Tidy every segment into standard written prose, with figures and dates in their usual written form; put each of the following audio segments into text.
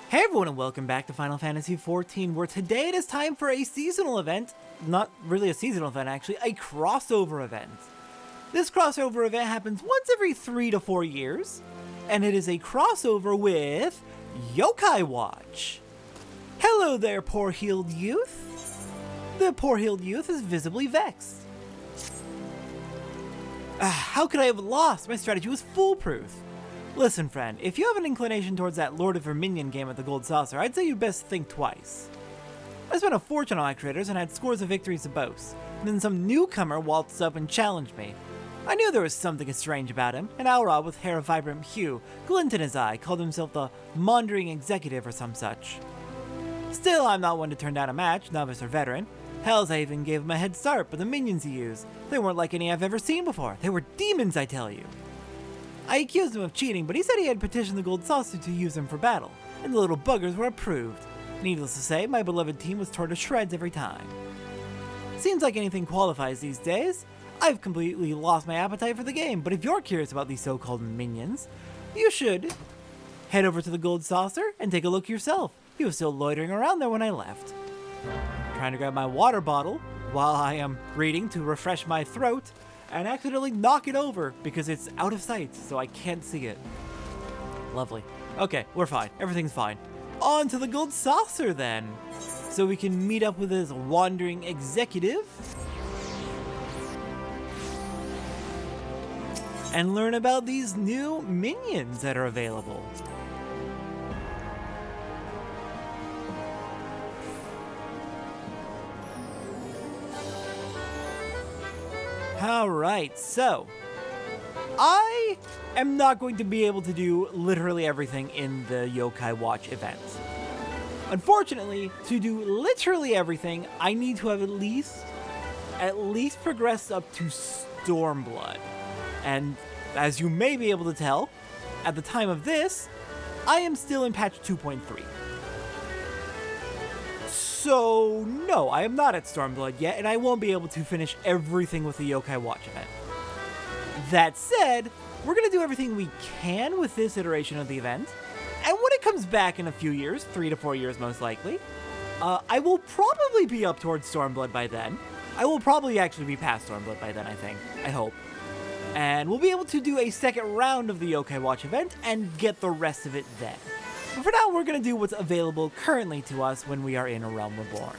Hey everyone and welcome back to Final Fantasy XIV, where today it is time for a seasonal event. Not really a seasonal event actually, a crossover event. This crossover event happens once every 3 to 4 years, and it is a crossover with Yokai Watch. Hello there, poor healed youth. The poor healed youth is visibly vexed. How could I have lost? My strategy was foolproof. Listen, friend, if you have an inclination towards that Lord of Verminion game at the Gold Saucer, I'd say you best think twice. I spent a fortune on my critters and had scores of victories to boast. And then some newcomer waltzed up and challenged me. I knew there was something strange about him. An aura with hair of vibrant hue, glint in his eye, called himself the Maundering Executive or some such. Still, I'm not one to turn down a match, novice or veteran. Hells, I even gave him a head start, but the minions he used, they weren't like any I've ever seen before. They were demons, I tell you. I accused him of cheating, but he said he had petitioned the Gold Saucer to use him for battle, and the little buggers were approved. Needless to say, my beloved team was torn to shreds every time. Seems like anything qualifies these days. I've completely lost my appetite for the game, but if you're curious about these so-called minions, you should head over to the Gold Saucer and take a look yourself. He was still loitering around there when I left. Trying to grab my water bottle while I am reading to refresh my throat, and accidentally knock it over because it's out of sight, so I can't see it. Lovely. Okay, we're fine. Everything's fine. On to the Gold Saucer then, so we can meet up with this wandering executive and learn about these new minions that are available. Alright, so I am not going to be able to do literally everything in the Yokai Watch event. Unfortunately, to do literally everything, I need to have at least progressed up to Stormblood. And as you may be able to tell, at the time of this, I am still in patch 2.3. So, no, I am not at Stormblood yet, and I won't be able to finish everything with the Yokai Watch event. That said, we're going to do everything we can with this iteration of the event, and when it comes back in a few years, 3 to 4 years most likely, I will probably be up towards Stormblood by then. I will probably actually be past Stormblood by then, I think. I hope. And we'll be able to do a second round of the Yokai Watch event and get the rest of it then. But for now, we're going to do what's available currently to us when we are in A Realm Reborn.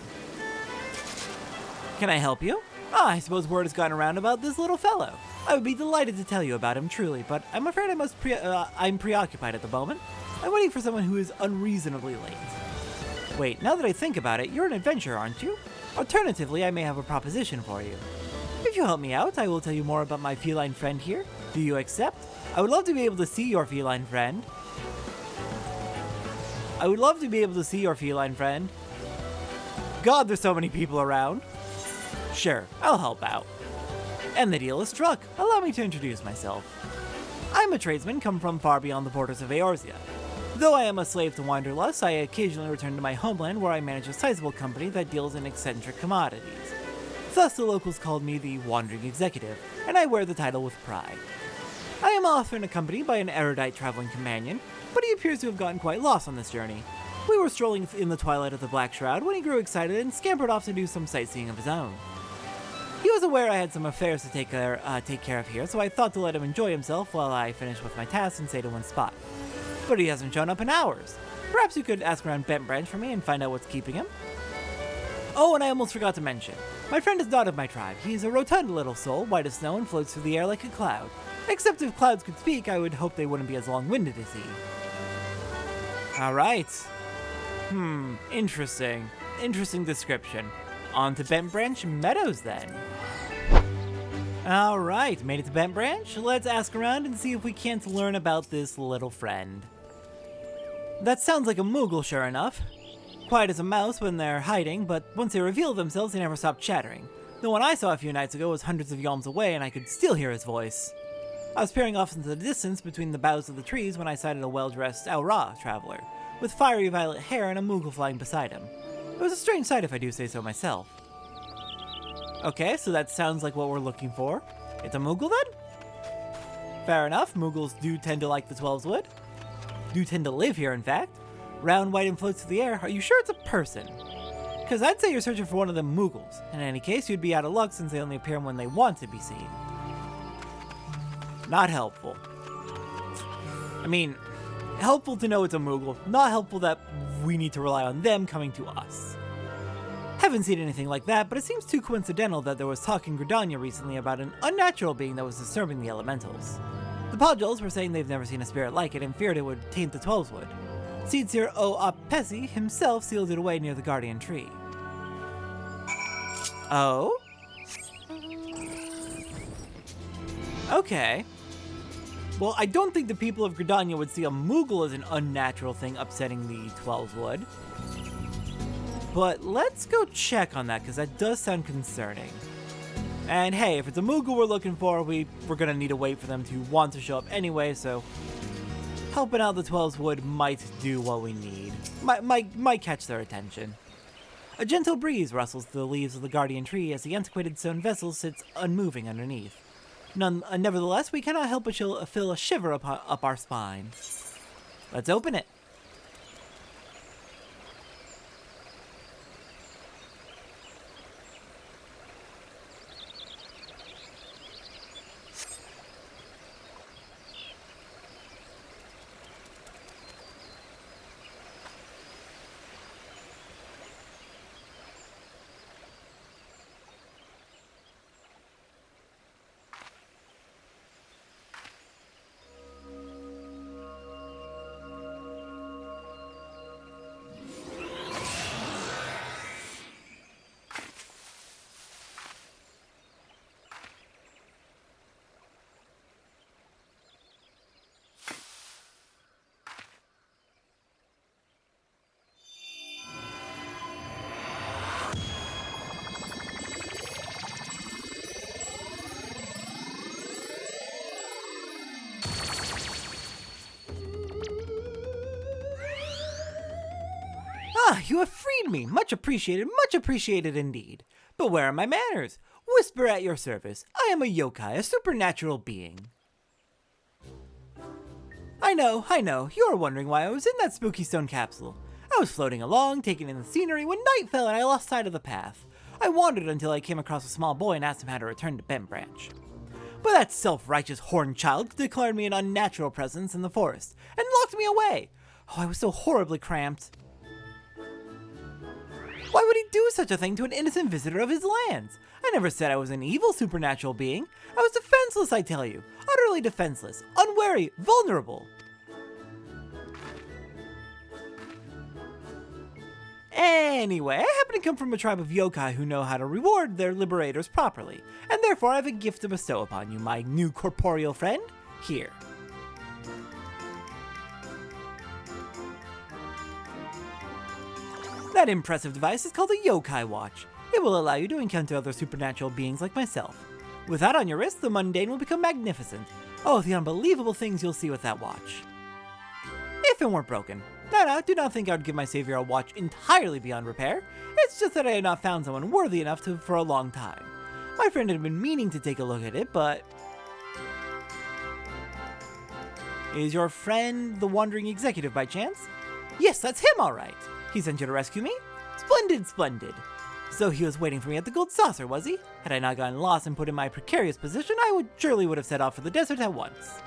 Can I help you? I suppose word has gotten around about this little fellow. I would be delighted to tell you about him, truly, but I'm afraid I'm preoccupied at the moment. I'm waiting for someone who is unreasonably late. Wait, now that I think about it, you're an adventurer, aren't you? Alternatively, I may have a proposition for you. If you help me out, I will tell you more about my feline friend here. Do you accept? I would love to be able to see your feline friend. God, there's so many people around. Sure, I'll help out. And the deal is struck. Allow me to introduce myself. I'm a tradesman come from far beyond the borders of Eorzea. Though I am a slave to wanderlust, I occasionally return to my homeland where I manage a sizable company that deals in eccentric commodities. Thus the locals called me the Wandering Executive, and I wear the title with pride. I am often accompanied by an erudite traveling companion, but he appears to have gotten quite lost on this journey. We were strolling in the twilight of the Black Shroud when he grew excited and scampered off to do some sightseeing of his own. He was aware I had some affairs to take care of here, so I thought to let him enjoy himself while I finished with my tasks and stayed in one spot. But he hasn't shown up in hours. Perhaps you could ask around Bent Branch for me and find out what's keeping him? Oh, and I almost forgot to mention. My friend is not of my tribe. He is a rotund little soul, white as snow, and floats through the air like a cloud. Except if clouds could speak, I would hope they wouldn't be as long-winded as he. Alright. Interesting. Interesting description. On to Bent Branch Meadows, then. Alright, made it to Bent Branch. Let's ask around and see if we can't learn about this little friend. That sounds like a Moogle, sure enough. Quiet as a mouse when they're hiding, but once they reveal themselves, they never stop chattering. The one I saw a few nights ago was hundreds of yalms away, and I could still hear his voice. I was peering off into the distance between the boughs of the trees when I sighted a well-dressed Eorzea traveler, with fiery violet hair and a Moogle flying beside him. It was a strange sight if I do say so myself. Okay, so that sounds like what we're looking for. It's a Moogle then? Fair enough, Moogles do tend to like the 12's wood. Do tend to live here, in fact. Round, white, and floats through the air. Are you sure it's a person? Because I'd say you're searching for one of them Moogles. In any case, you'd be out of luck since they only appear when they want to be seen. Not helpful. I mean, helpful to know it's a Moogle, not helpful that we need to rely on them coming to us. Haven't seen anything like that, but it seems too coincidental that there was talk in Gridania recently about an unnatural being that was disturbing the elementals. The Podules were saying they've never seen a spirit like it and feared it would taint the Twelveswood. Seedsir Apesi himself sealed it away near the Guardian Tree. Oh? Okay. Well, I don't think the people of Gridania would see a Moogle as an unnatural thing upsetting the Twelveswood. But let's go check on that, because that does sound concerning. And hey, if it's a Moogle we're looking for, we're gonna need to wait for them to want to show up anyway, so helping out the Twelveswood might do what we need. Might catch their attention. A gentle breeze rustles through the leaves of the Guardian Tree as the antiquated stone vessel sits unmoving underneath. Nevertheless, we cannot help but feel a shiver up our spine. Let's open it. Ah, you have freed me! Much appreciated indeed. But where are my manners? Whisper at your service. I am a yokai, a supernatural being. I know. You are wondering why I was in that spooky stone capsule. I was floating along, taking in the scenery, when night fell and I lost sight of the path. I wandered until I came across a small boy and asked him how to return to Bent Branch. But that self-righteous horned child declared me an unnatural presence in the forest, and locked me away. Oh, I was so horribly cramped. Why would he do such a thing to an innocent visitor of his lands? I never said I was an evil supernatural being. I was defenseless, I tell you. Utterly defenseless, unwary, vulnerable. Anyway, I happen to come from a tribe of yokai who know how to reward their liberators properly, and therefore I have a gift to bestow upon you, my new corporeal friend. Here. That impressive device is called a yokai watch. It will allow you to encounter other supernatural beings like myself. With that on your wrist, the mundane will become magnificent. Oh, the unbelievable things you'll see with that watch. If it weren't broken. No, do not think I would give my savior a watch entirely beyond repair. It's just that I had not found someone worthy enough to for a long time. My friend had been meaning to take a look at it, but... Is your friend the wandering executive by chance? Yes, that's him all right. He sent you to rescue me? Splendid. So he was waiting for me at the Gold Saucer, was he? Had I not gotten lost and put in my precarious position, I surely would have set off for the desert at once.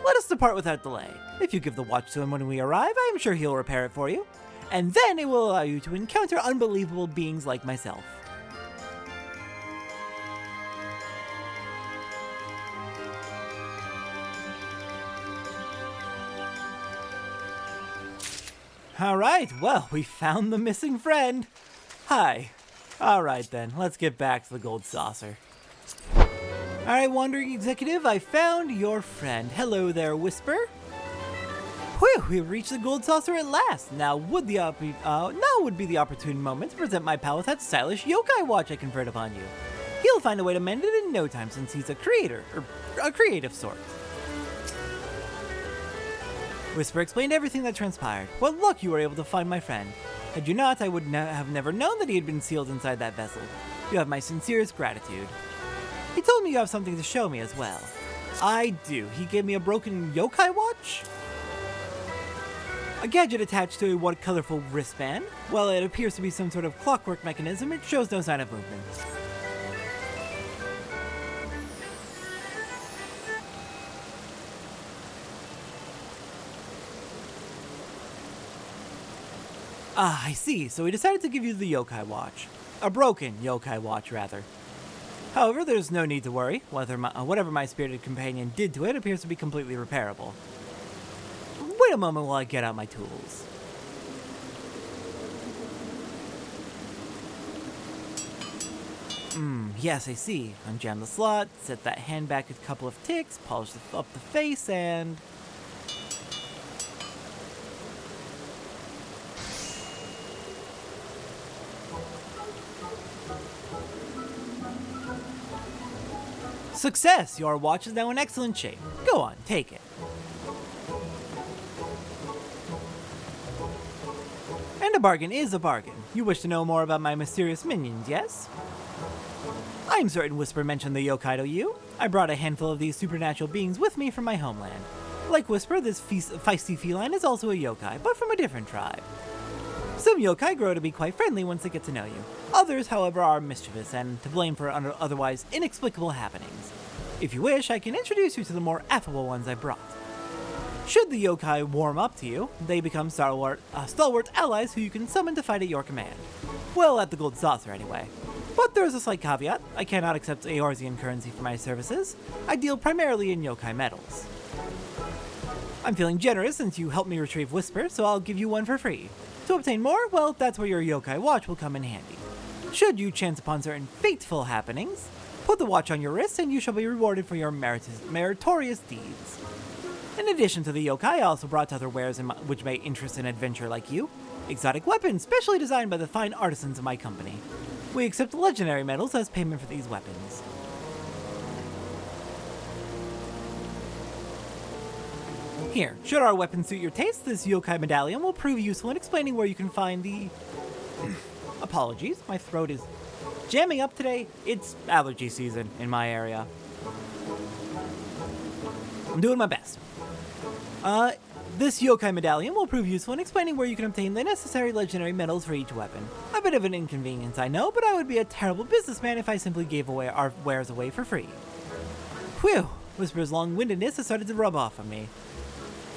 Let us depart without delay. If you give the watch to him when we arrive, I am sure he'll repair it for you. And then it will allow you to encounter unbelievable beings like myself. Alright, well, we found the missing friend. Hi. Alright then, let's get back to the Gold Saucer. Alright, Wandering Executive, I found your friend. Hello there, Whisper. Whew, we've reached the Gold Saucer at last. Now would be the opportune moment to present my pal with that stylish yokai watch I conferred upon you. He'll find a way to mend it in no time since he's a creator, or a creative sort. Whisper explained everything that transpired. What luck you were able to find my friend. Had you not, I would have never known that he had been sealed inside that vessel. You have my sincerest gratitude. He told me you have something to show me as well. I do. He gave me a broken yokai watch? A gadget attached to a what colorful wristband. While it appears to be some sort of clockwork mechanism, it shows no sign of movement. Ah, I see. So we decided to give you the yokai watch. A broken yokai watch, rather. However, there's no need to worry. Whatever my spirited companion did to it appears to be completely repairable. Wait a moment while I get out my tools. Yes, I see. Unjam the slot, set that hand back a couple of ticks, polish up the face, and... Success! Your watch is now in excellent shape. Go on, take it. And a bargain is a bargain. You wish to know more about my mysterious minions, yes? I'm certain Whisper mentioned the yokai to you. I brought a handful of these supernatural beings with me from my homeland. Like Whisper, this feisty feline is also a yokai, but from a different tribe. Some yokai grow to be quite friendly once they get to know you. Others, however, are mischievous and to blame for otherwise inexplicable happenings. If you wish, I can introduce you to the more affable ones I brought. Should the yokai warm up to you, they become stalwart allies who you can summon to fight at your command. Well, at the Gold Saucer anyway. But there's a slight caveat. I cannot accept Eorzean currency for my services. I deal primarily in yokai metals. I'm feeling generous since you helped me retrieve Whisper, so I'll give you one for free. To obtain more, well, that's where your yokai watch will come in handy. Should you chance upon certain fateful happenings, put the watch on your wrist and you shall be rewarded for your meritorious deeds. In addition to the yokai, I also brought other wares which may interest an adventurer like you. Exotic weapons, specially designed by the fine artisans of my company. We accept legendary medals as payment for these weapons. Here, should our weapon suit your taste, this yokai medallion will prove useful in explaining where you can find the... Apologies, my throat is jamming up today. It's allergy season in my area. I'm doing my best. This yokai medallion will prove useful in explaining where you can obtain the necessary legendary medals for each weapon. A bit of an inconvenience, I know, but I would be a terrible businessman if I simply gave away our wares away for free. Whew, Whisper's long-windedness has started to rub off on me.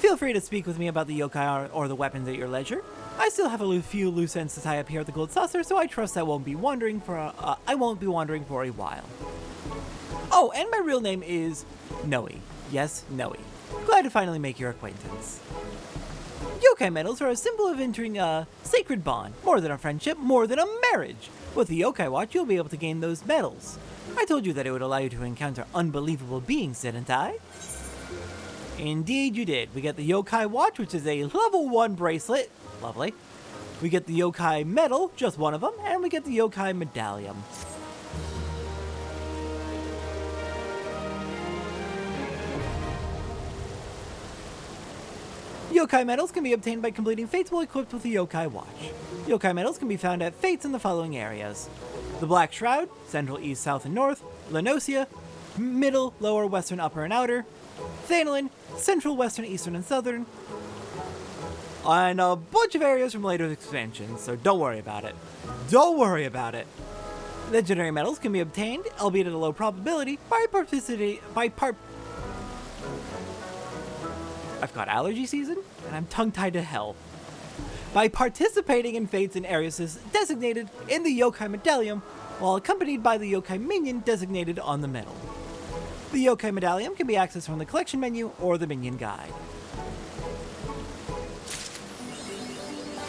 Feel free to speak with me about the yokai or the weapons at your leisure. I still have a few loose ends to tie up here at the Gold Saucer, so I trust I won't be wandering for a while. Oh, and my real name is Noe. Yes, Noe. Glad to finally make your acquaintance. Yokai medals are a symbol of entering a sacred bond, more than a friendship, more than a marriage. With the yokai watch, you'll be able to gain those medals. I told you that it would allow you to encounter unbelievable beings, didn't I? Indeed you did. We get the yokai watch, which is a level 1 bracelet. Lovely. We get the yokai medal, just one of them, and we get the yokai medallion. Yokai medals can be obtained by completing fates while equipped with the yokai watch. Yokai medals can be found at fates in the following areas: the Black Shroud, Central, East, South, and North; Lenosia, Middle, Lower, Western, Upper, and Outer; Thanolin, Central, Western, Eastern, and Southern; and a bunch of areas from later expansions, so don't worry about it. Don't worry about it! Legendary medals can be obtained, albeit at a low probability, I've got allergy season, and I'm tongue-tied to hell. By participating in fates in areas designated in the yokai medallion, while accompanied by the yokai minion designated on the medal. The yokai medallion can be accessed from the collection menu or the minion guide.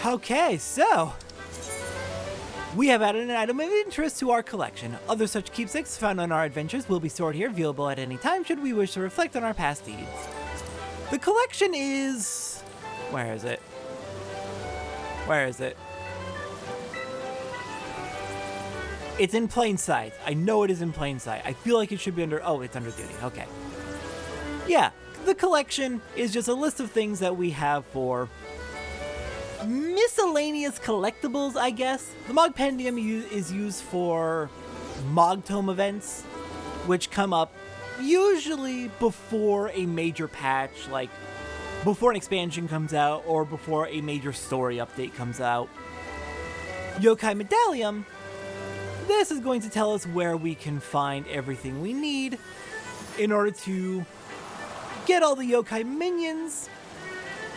Okay, so we have added an item of interest to our collection. Other such keepsakes found on our adventures will be stored here, viewable at any time should we wish to reflect on our past deeds. The collection is... Where is it? Where is it? It's in plain sight. I know it is in plain sight. I feel like it should be under... Oh, it's under duty. Okay. Yeah, the collection is just a list of things that we have for miscellaneous collectibles, I guess. The Mogpendium is used for Mogtome events, which come up usually before a major patch, like before an expansion comes out or before a major story update comes out. Yokai Medallion. This is going to tell us where we can find everything we need in order to get all the yokai minions,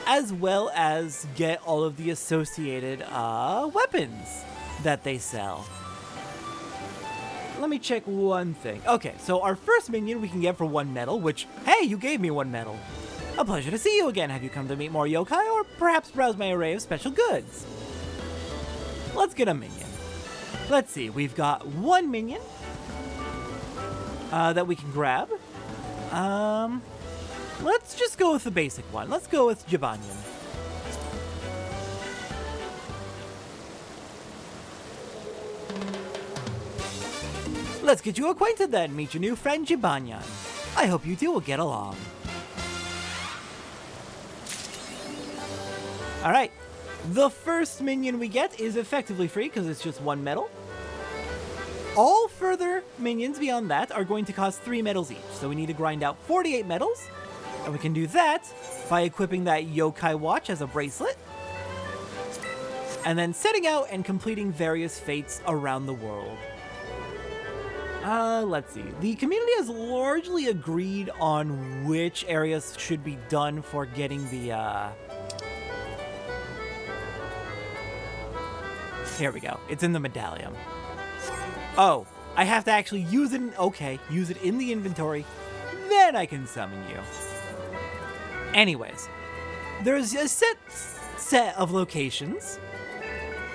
as well as get all of the associated weapons that they sell. Let me check one thing. Okay, so our first minion we can get for 1 medal, which, hey, you gave me 1 medal. A pleasure to see you again. Have you come to meet more yokai, or perhaps browse my array of special goods? Let's get a minion. Let's see, we've got 1 minion that we can grab. Let's just go with the basic one. Let's go with Jibanyan. Let's get you acquainted then. Meet your new friend Jibanyan. I hope you two will get along. Alright, the first minion we get is effectively free because it's just 1 medal. All further minions beyond that are going to cost 3 medals each, so we need to grind out 48 medals, and we can do that by equipping that yokai watch as a bracelet, and then setting out and completing various fates around the world. Let's see. The community has largely agreed on which areas should be done for getting the, Here we go. It's in the medallion. Oh, I have to actually use it use it in the inventory, then I can summon you. Anyways, there's a set of locations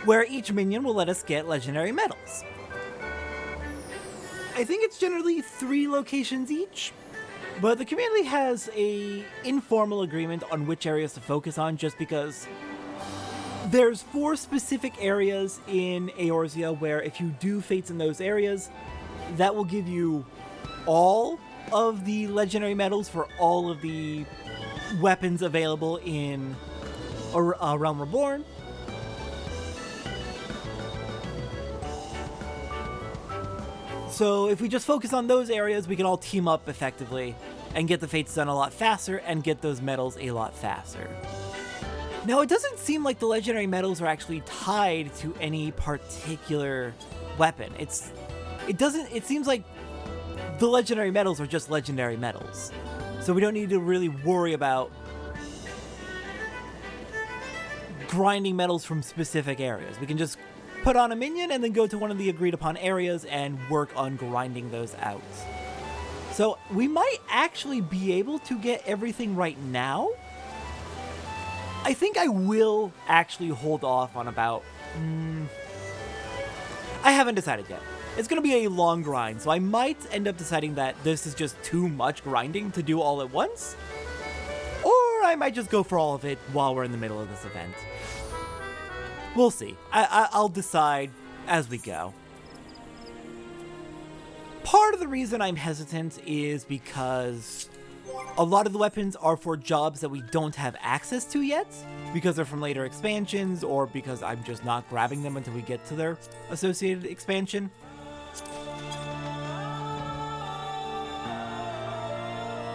where each minion will let us get legendary medals. I think it's generally 3 locations each, but the community has a informal agreement on which areas to focus on just because there's 4 specific areas in Eorzea where if you do fates in those areas, that will give you all of the legendary medals for all of the weapons available in Realm Reborn. So if we just focus on those areas, we can all team up effectively and get the fates done a lot faster and get those medals a lot faster. Now, it doesn't seem like the legendary medals are actually tied to any particular weapon. It seems like the legendary medals are just legendary medals. So we don't need to really worry about grinding medals from specific areas. We can just put on a minion and then go to one of the agreed upon areas and work on grinding those out. So we might actually be able to get everything right now. I think I will actually hold off on about... I haven't decided yet. It's going to be a long grind, so I might end up deciding that this is just too much grinding to do all at once. Or I might just go for all of it while we're in the middle of this event. We'll see. I'll decide as we go. Part of the reason I'm hesitant is because a lot of the weapons are for jobs that we don't have access to yet, because they're from later expansions, or because I'm just not grabbing them until we get to their associated expansion.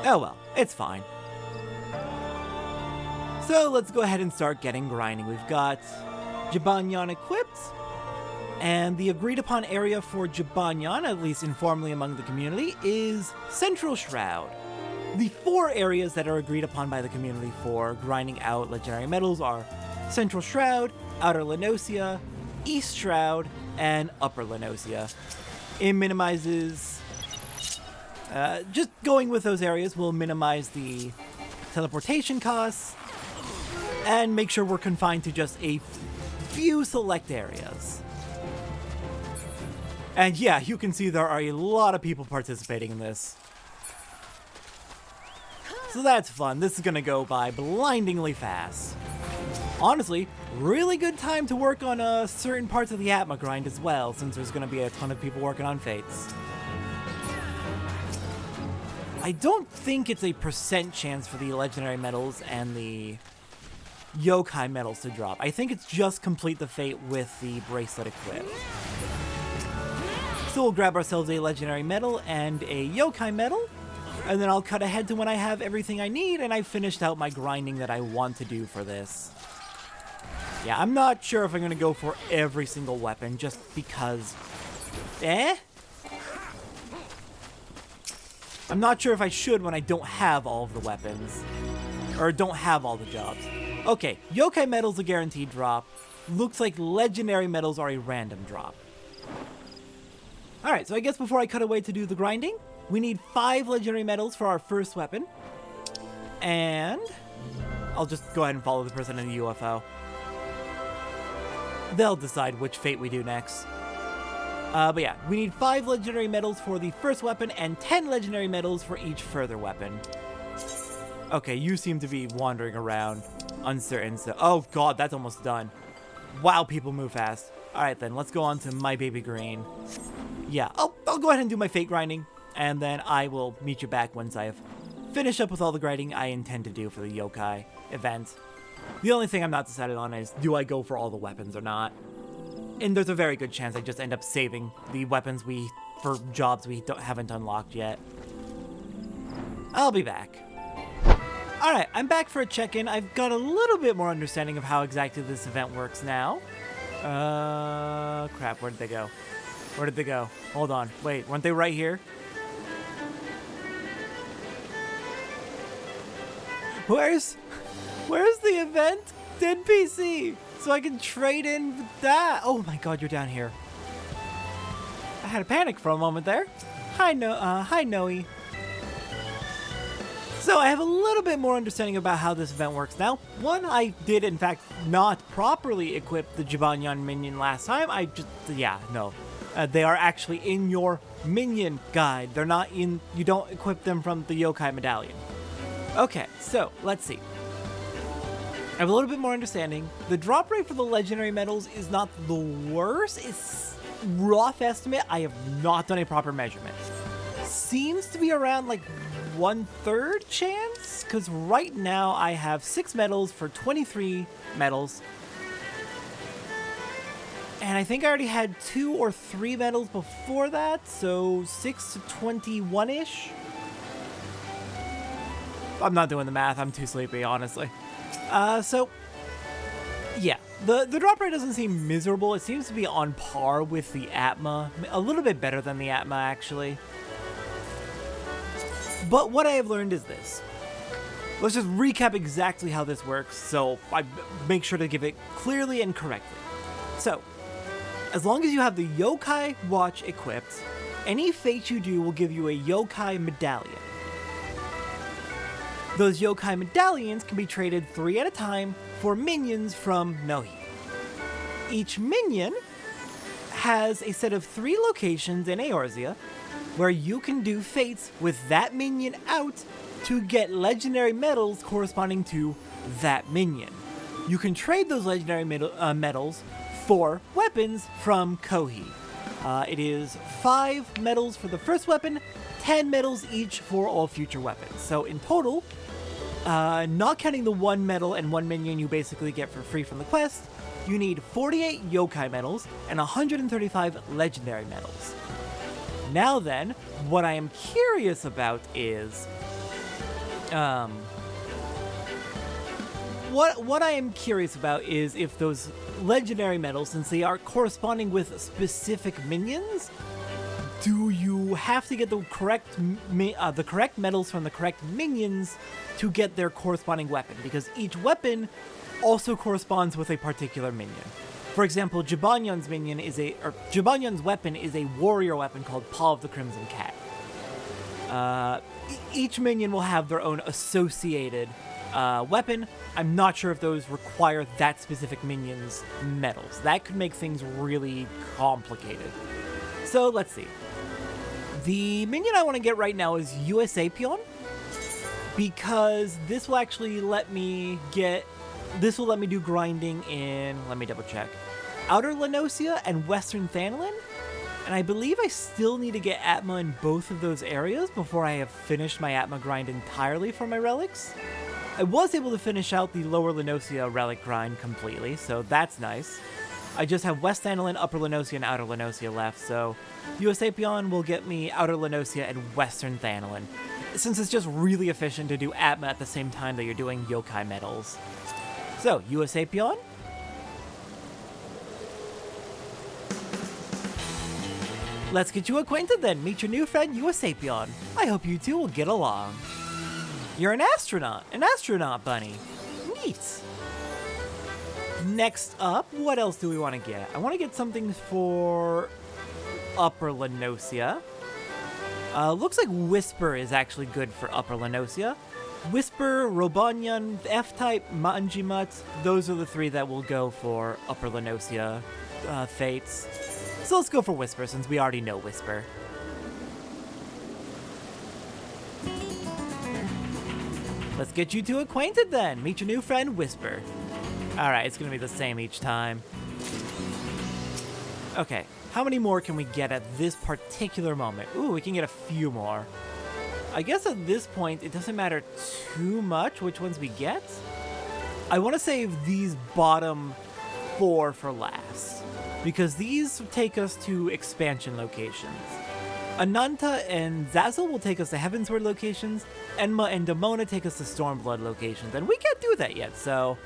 Oh well, it's fine. So let's go ahead and start getting grinding. We've got Jibanyan equipped, and the agreed upon area for Jibanyan, at least informally among the community, is Central Shroud. The 4 areas that are agreed upon by the community for grinding out legendary medals are Central Shroud, Outer Lenosia, East Shroud, and Upper Lenosia. It minimizes... just going with those areas will minimize the teleportation costs and make sure we're confined to just a few select areas. And yeah, you can see there are a lot of people participating in this. So that's fun. This is gonna go by blindingly fast. Honestly, really good time to work on certain parts of the Atma grind as well, since there's gonna be a ton of people working on fates. I don't think it's a % chance for the legendary medals and the yokai medals to drop. I think it's just complete the fate with the bracelet equipped. So we'll grab ourselves a legendary medal and a yokai medal, and then I'll cut ahead to when I have everything I need and I've finished out my grinding that I want to do for this. Yeah, I'm not sure if I'm going to go for every single weapon just because... I'm not sure if I should when I don't have all of the weapons. Or don't have all the jobs. Okay, yokai medals a guaranteed drop. Looks like legendary medals are a random drop. Alright, so I guess before I cut away to do the grinding, we need 5 legendary medals for our first weapon. And I'll just go ahead and follow the person in the UFO. They'll decide which fate we do next. But yeah, we need 5 legendary medals for the first weapon and 10 legendary medals for each further weapon. Okay, you seem to be wandering around, uncertain, so... Oh god, that's almost done. Wow, people move fast. Alright then, let's go on to my baby green. Yeah, I'll go ahead and do my fate grinding, and then I will meet you back once I have finished up with all the grinding I intend to do for the yokai event. The only thing I'm not decided on is, do I go for all the weapons or not? And there's a very good chance I just end up saving the weapons for jobs we haven't unlocked yet. I'll be back. Alright, I'm back for a check-in. I've got a little bit more understanding of how exactly this event works now. Crap, where did they go? Where did they go? Hold on, wait, weren't they right here? Where's the event NPC? So I can trade in with that. Oh my god, you're down here. I had a panic for a moment there. Hi, Noe. So I have a little bit more understanding about how this event works now. One, I did in fact not properly equip the Jibanyan minion last time. They are actually in your minion guide. They're not in, you don't equip them from the yokai medallion. Okay, so let's see. I have a little bit more understanding. The drop rate for the legendary medals is not the worst. It's rough estimate. I have not done a proper measurement. Seems to be around like 1/3 chance, because right now I have 6 medals for 23 medals. And I think I already had 2 or 3 medals before that, so 6 to 21-ish. I'm not doing the math, I'm too sleepy, honestly. So, yeah, the drop rate doesn't seem miserable. It seems to be on par with the Atma, a little bit better than the Atma, actually. But what I have learned is this. Let's just recap exactly how this works, so I make sure to give it clearly and correctly. So, as long as you have the Yokai Watch equipped, any fate you do will give you a Yokai Medallion. Those Yokai Medallions can be traded 3 at a time for minions from Nohi. Each minion has a set of 3 locations in Eorzea where you can do fates with that minion out to get legendary medals corresponding to that minion. You can trade those legendary medals for weapons from Kohi. It is 5 medals for the first weapon, 10 medals each for all future weapons. So in total, not counting the 1 medal and 1 minion you basically get for free from the quest, you need 48 yokai medals and 135 legendary medals. Now then, what I am curious about is, what I am curious about is if those legendary medals, since they are corresponding with specific minions, do you have to get the correct medals from the correct minions to get their corresponding weapon? Because each weapon also corresponds with a particular minion. For example, Jibanyan's weapon is a warrior weapon called Paw of the Crimson Cat. Each minion will have their own associated weapon. I'm not sure if those require that specific minion's medals. That could make things really complicated. So let's see. The minion I want to get right now is USA Peon, because this will actually let me do grinding in, let me double check, Outer Lenosia and Western Thanalin, and I believe I still need to get Atma in both of those areas before I have finished my Atma grind entirely for my relics. I was able to finish out the Lower Lenosia relic grind completely, so that's nice. I just have West Thanalin, Upper Lenosia, and Outer Lenosia left, so USA Peon will get me Outer Lenosia and Western Thanalin. since it's just really efficient to do Atma at the same time that you're doing yokai medals. So, Eorzea? Let's get you acquainted then. Meet your new friend, Eorzea. I hope you two will get along. You're an astronaut bunny. Neat. Next up, what else do we want to get? I want to get something for Upper Lenosia. Looks like Whisper is actually good for Upper Lenosia. Whisper, Robonyan, F-Type, Manjimat, those are the three that will go for Upper Lenosia fates. So let's go for Whisper since we already know Whisper. Let's get you two acquainted then. Meet your new friend, Whisper. Alright, it's gonna be the same each time. Okay, how many more can we get at this particular moment? Ooh, we can get a few more. I guess at this point, it doesn't matter too much which ones we get. I want to save these bottom 4 for last, because these take us to expansion locations. Ananta and Zazzle will take us to Heavensward locations, Enma and Demona take us to Stormblood locations, and we can't do that yet, so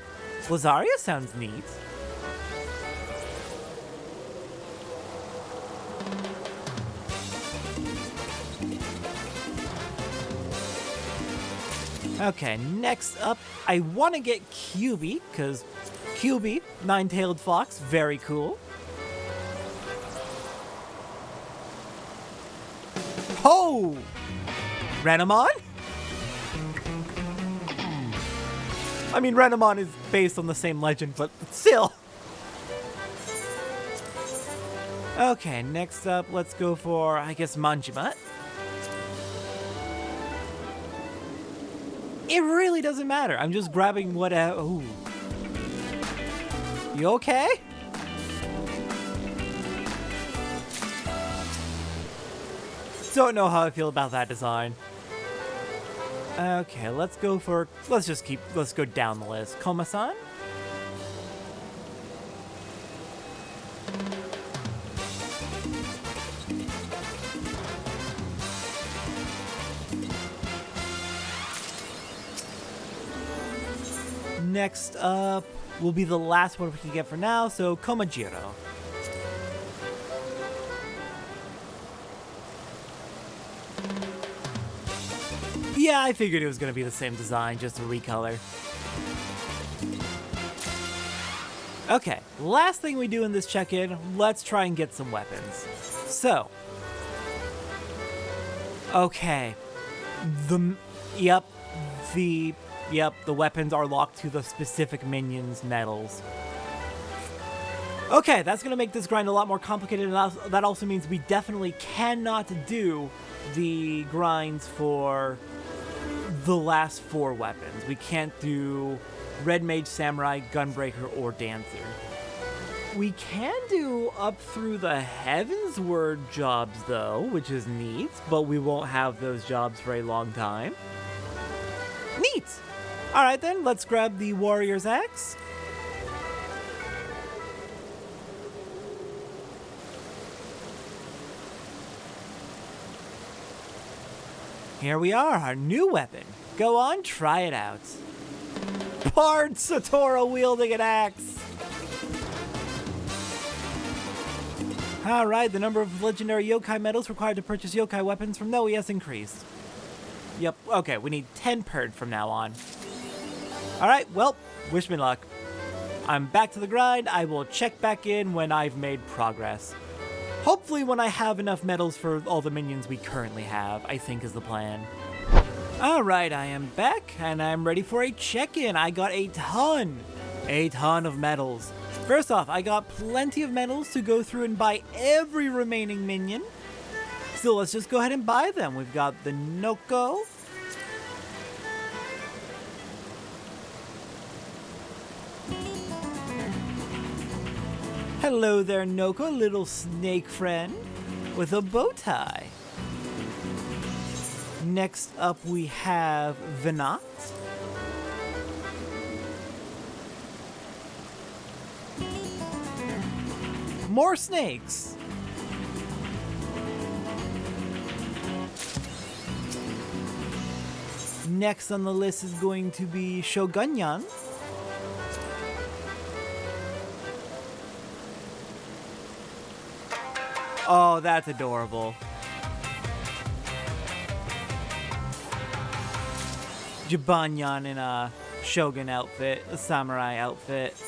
Lazaria sounds neat. Okay, next up, I want to get QB, because QB, Nine-Tailed Fox, very cool. Oh! Renamon? I mean, Renamon is based on the same legend, but still. Okay, next up, let's go for, I guess, Manjimat. It really doesn't matter. I'm just grabbing whatever. Ooh. You okay? Don't know how I feel about that design. Okay, let's go down the list. Koma-san? Next up will be the last one we can get for now, so Komajiro. Yeah, I figured it was going to be the same design, just a recolor. Okay, last thing we do in this check-in, let's try and get some weapons. So, okay, the weapons are locked to the specific minions' medals. Okay, that's going to make this grind a lot more complicated, and that also means we definitely cannot do the grinds for the last 4 weapons. We can't do Red Mage, Samurai, Gunbreaker, or Dancer. We can do up through the Heavensward jobs, though, which is neat, but we won't have those jobs for a long time. Neat! Alright then, let's grab the Warrior's Axe. Here we are, our new weapon. Go on, try it out. Bard Satora wielding an axe! Alright, the number of legendary yokai medals required to purchase yokai weapons from Noe has increased. Yep, okay, we need 10 per from now on. Alright, well, wish me luck. I'm back to the grind. I will check back in when I've made progress. Hopefully when I have enough medals for all the minions we currently have, I think is the plan. Alright, I am back, and I'm ready for a check-in. I got a ton of medals. First off, I got plenty of medals to go through and buy every remaining minion. So let's just go ahead and buy them. We've got the Noko. Hello there, Noko, little snake friend with a bow tie. Next up we have Venat. More snakes. Next on the list is going to be Shogunyan. Oh, that's adorable. Jibanyan in a shogun outfit, a samurai outfit.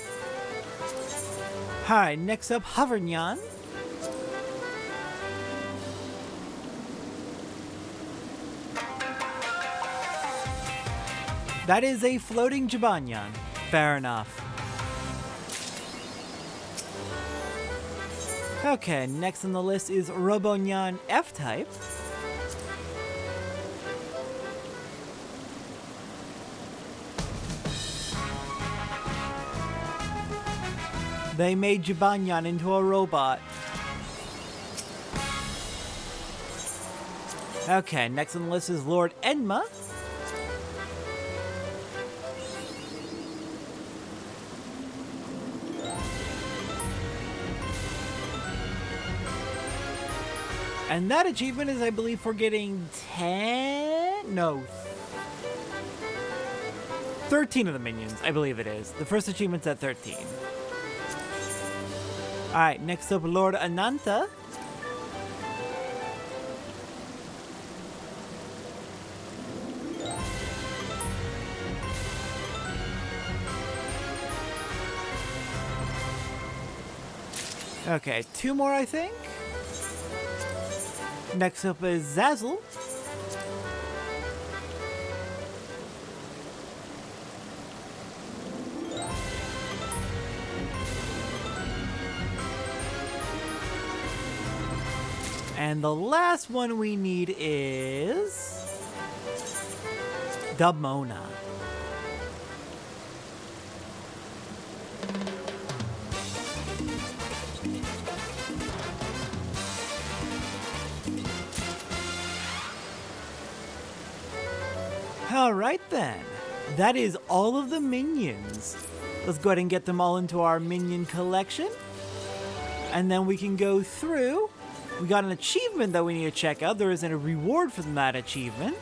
Alright, next up, Hovernyan. That is a floating Jibanyan. Fair enough. Okay, next on the list is Robonyan F-Type. They made Jibanyan into a robot. Okay, next on the list is Lord Enma. And that achievement is, I believe, for getting 13 of the minions, I believe it is. The first achievement's at 13. Alright, next up, Lord Ananta. Okay, 2 more, I think. Next up is Zazzle. And the last one we need is Dubmona. Alright then, that is all of the minions. Let's go ahead and get them all into our minion collection. And then we can go through. We got an achievement that we need to check out. There isn't a reward for that achievement.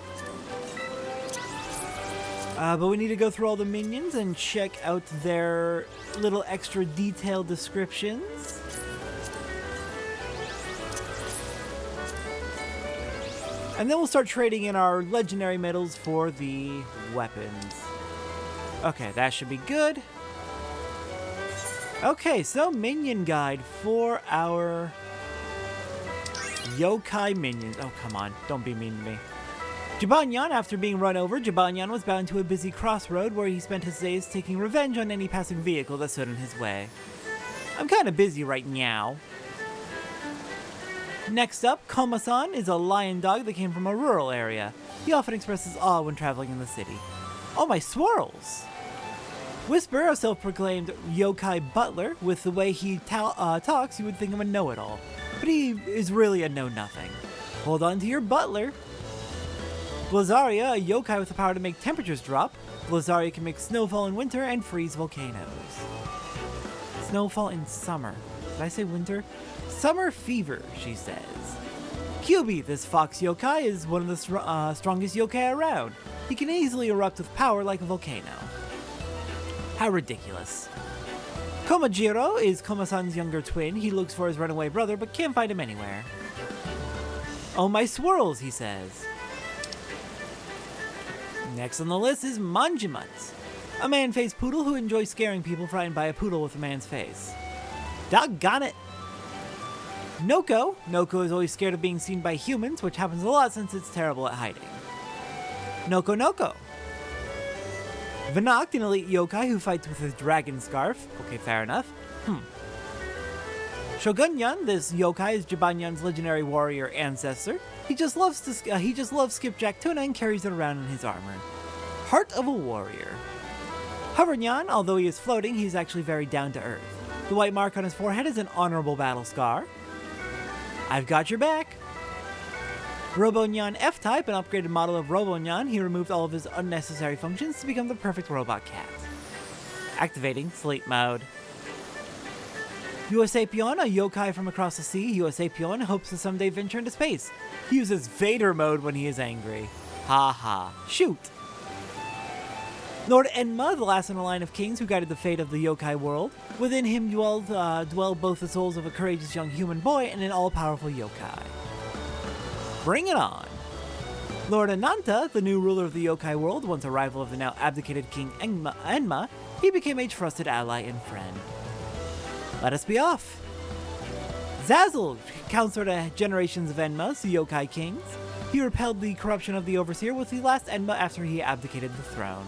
But we need to go through all the minions and check out their little extra detailed descriptions. And then we'll start trading in our legendary medals for the weapons. Okay, that should be good. Okay, so minion guide for our yokai minions. Oh, come on. Don't be mean to me. Jibanyan, after being run over, Jibanyan was bound to a busy crossroad where he spent his days taking revenge on any passing vehicle that stood in his way. I'm kind of busy right now. Next up, Koma-san is a lion dog that came from a rural area. He often expresses awe when traveling in the city. Oh, my swirls! Whisper, a self-proclaimed yokai butler, with the way he talks, you would think him a know-it-all. But he is really a know-nothing. Hold on to your butler. Blazaria, a yokai with the power to make temperatures drop. Blazaria can make snowfall in winter and freeze volcanoes. Snowfall in summer. Did I say winter? Summer fever, she says. Kyubi, this fox yokai, is one of the strongest yokai around. He can easily erupt with power like a volcano. How ridiculous. Komajiro is Koma-san's younger twin. He looks for his runaway brother, but can't find him anywhere. Oh, my swirls, he says. Next on the list is Manjimut, a man-faced poodle who enjoys scaring people frightened by a poodle with a man's face. Doggone it! Noko. Noko is always scared of being seen by humans, which happens a lot since it's terrible at hiding. Noko Noko. Vanacht, an elite yokai who fights with his dragon scarf. Okay, fair enough. Shogunyan, this yokai is Jibanyan's legendary warrior ancestor. He just loves skipjack tuna and carries it around in his armor. Heart of a warrior. Hovernyan, although he is floating, he's actually very down to earth. The white mark on his forehead is an honorable battle scar. I've got your back. Robonyan F-Type, an upgraded model of Robonyan. He removed all of his unnecessary functions to become the perfect robot cat. Activating sleep mode. Usapion, a yokai from across the sea. Usapion hopes to someday venture into space. He uses Vader mode when he is angry. Ha ha. Shoot. Lord Enma, the last in a line of kings who guided the fate of the yokai world. Within him dwell both the souls of a courageous young human boy and an all-powerful yokai. Bring it on! Lord Ananta, the new ruler of the yokai world, once a rival of the now abdicated King Enma, he became a trusted ally and friend. Let us be off! Zazzle, counselor to generations of Enmas, the yokai kings. He repelled the corruption of the Overseer with the last Enma after he abdicated the throne.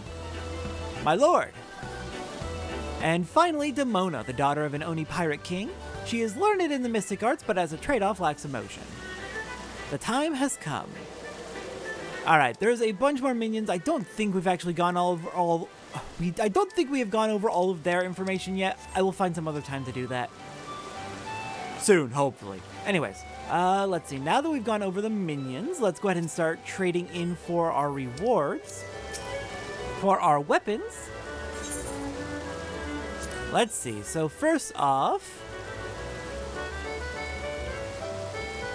My lord! And finally, Demona, the daughter of an Oni pirate king. She is learned in the mystic arts, but as a trade-off lacks emotion. The time has come. Alright, there's a bunch more minions. I don't think we've actually gone I don't think we have gone over all of their information yet. I will find some other time to do that. Soon, hopefully. Anyways, let's see. Now that we've gone over the minions, let's go ahead and start trading in for our rewards. For our weapons. Let's see. So first off,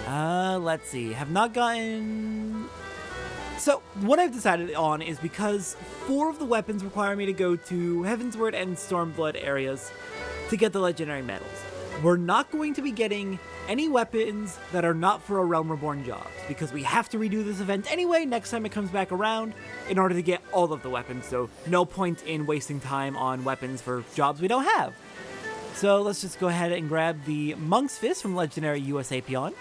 let's see. Have not gotten... So what I've decided on is because 4 of the weapons require me to go to Heavensward and Stormblood areas to get the legendary medals. We're not going to be getting any weapons that are not for a Realm Reborn jobs, because we have to redo this event anyway next time it comes back around in order to get all of the weapons, so no point in wasting time on weapons for jobs we don't have. So let's just go ahead and grab the Monk's Fist from Legendary USA Peon.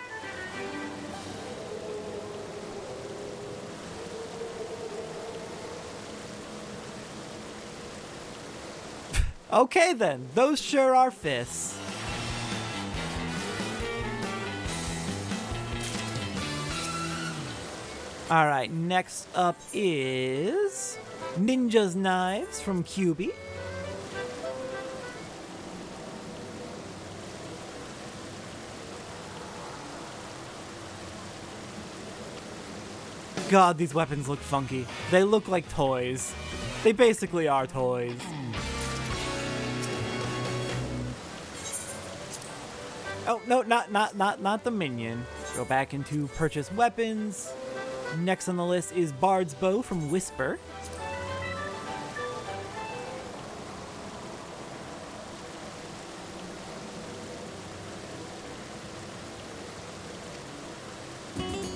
Okay then, those sure are fists. Alright, next up is Ninja's Knives from QB. God, these weapons look funky. They look like toys. They basically are toys. Oh, no, not the minion. Go back into purchase weapons. Next on the list is Bard's Bow from Whisper.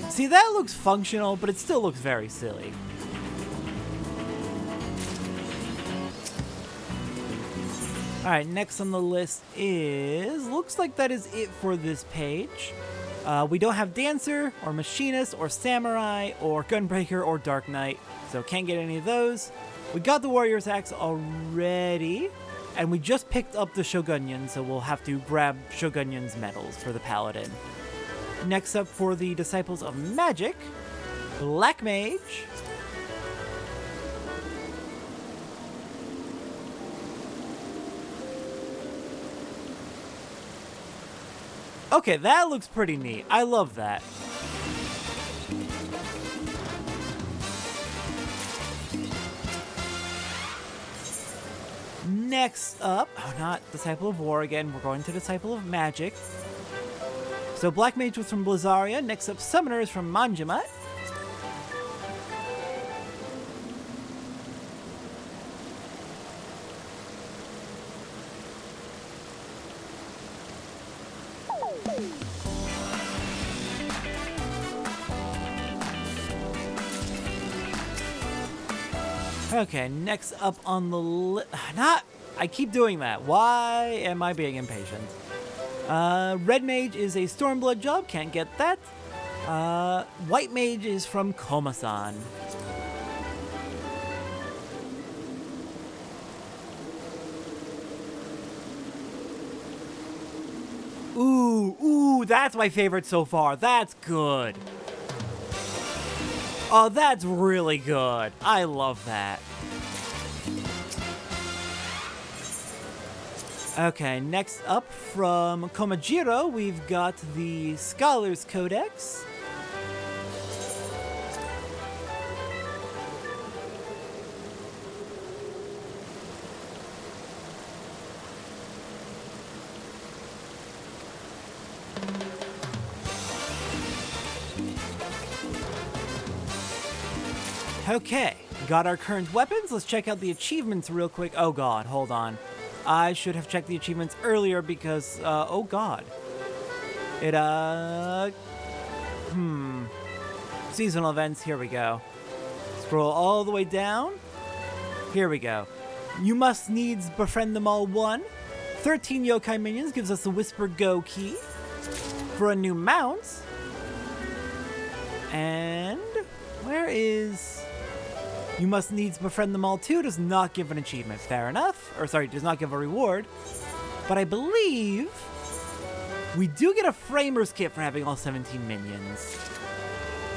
See, that looks functional, but it still looks very silly. Alright, next on the list is... Looks like that is it for this page. We don't have Dancer, or Machinist, or Samurai, or Gunbreaker, or Dark Knight, so can't get any of those. We got the Warrior's Axe already, and we just picked up the Shogunyan, so we'll have to grab Shogunyan's medals for the Paladin. Next up for the Disciples of Magic, Black Mage. Okay, that looks pretty neat. I love that. Next up, not Disciple of War again, we're going to Disciple of Magic. So Black Mage was from Blizzaria. Next up, Summoner is from Manjamat. Okay, next up on the list... I keep doing that. Why am I being impatient? Red Mage is a Stormblood job, can't get that. White Mage is from Komasan. Ooh, that's my favorite so far. That's good. Oh, that's really good. I love that. Okay, next up from Komajiro, we've got the Scholar's Codex. Okay, Got our current weapons. Let's check out the achievements real quick. Oh god, hold on. I should have checked the achievements earlier because, oh god. Seasonal events, here we go. Scroll all the way down. Here we go. You must needs befriend them all 1. 13 yokai minions gives us the Whisper Go key for a new mount. And where is... You must needs befriend them all 2 does not give an achievement. Fair enough. Or sorry, does not give a reward. But I believe we do get a Framer's Kit for having all 17 minions.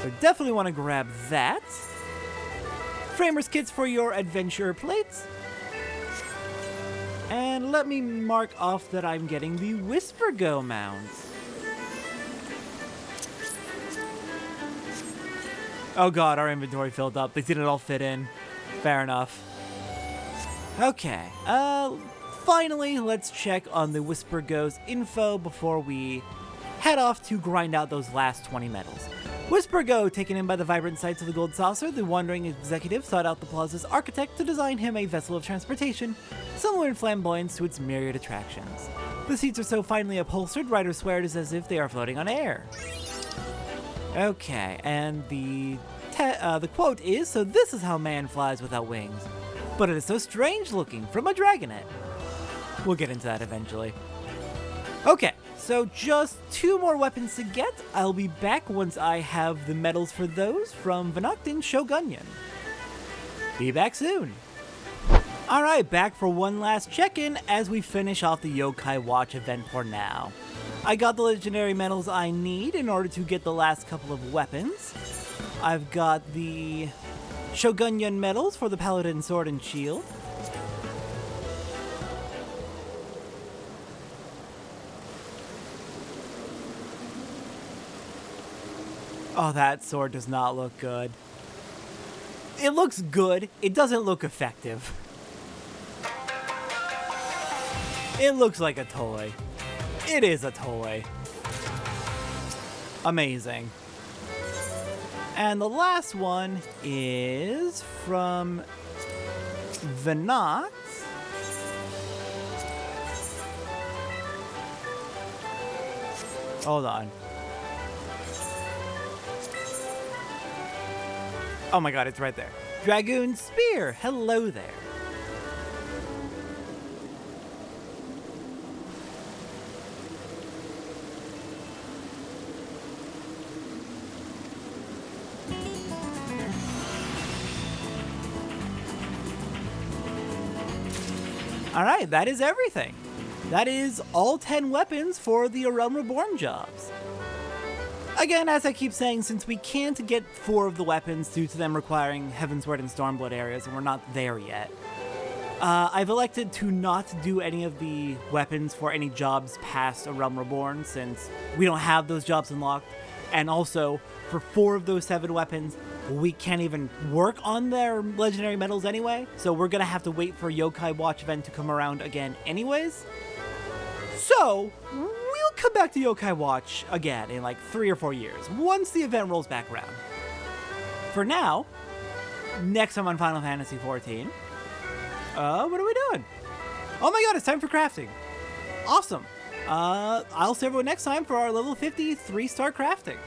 So definitely want to grab that. Framer's Kits for your Adventurer plates. And let me mark off that I'm getting the Whisper Go mount. Oh god, our inventory filled up. They didn't all fit in. Fair enough. Okay, finally, let's check on the Whisper Go's info before we head off to grind out those last 20 medals. Whisper Go, taken in by the vibrant sights of the Gold Saucer, the wandering executive sought out the plaza's architect to design him a vessel of transportation, similar in flamboyance to its myriad attractions. The seats are so finely upholstered, riders swear it is as if they are floating on air. Okay, and the quote is, "So this is how man flies without wings. But it is so strange looking from a dragonet." We'll get into that eventually. Okay, so just 2 more weapons to get. I'll be back once I have the medals for those from Vanaktin Shogunyan. Be back soon. Alright, back for one last check-in as we finish off the Yokai Watch event for now. I got the legendary medals I need in order to get the last couple of weapons. I've got the Shogunyan medals for the Paladin Sword and Shield. Oh, that sword does not look good. It looks good, it doesn't look effective. It looks like a toy. It is a toy. Amazing. And the last one is from Venat. Hold on. Oh my god, it's right there. Dragoon Spear, hello there. Alright, that is everything. That is all 10 weapons for the A Realm Reborn jobs. Again, as I keep saying, since we can't get 4 of the weapons due to them requiring Heavensward and Stormblood areas, and we're not there yet, I've elected to not do any of the weapons for any jobs past A Realm Reborn, since we don't have those jobs unlocked, and also, for 4 of those 7 weapons, we can't even work on their legendary medals anyway, so we're gonna have to wait for Yokai Watch event to come around again anyways. So, we'll come back to Yokai Watch again in like 3 or 4 years, once the event rolls back around. For now, next time on Final Fantasy XIV, what are we doing? Oh my god, it's time for crafting. Awesome. I'll see everyone next time for our level 50 3-star crafting.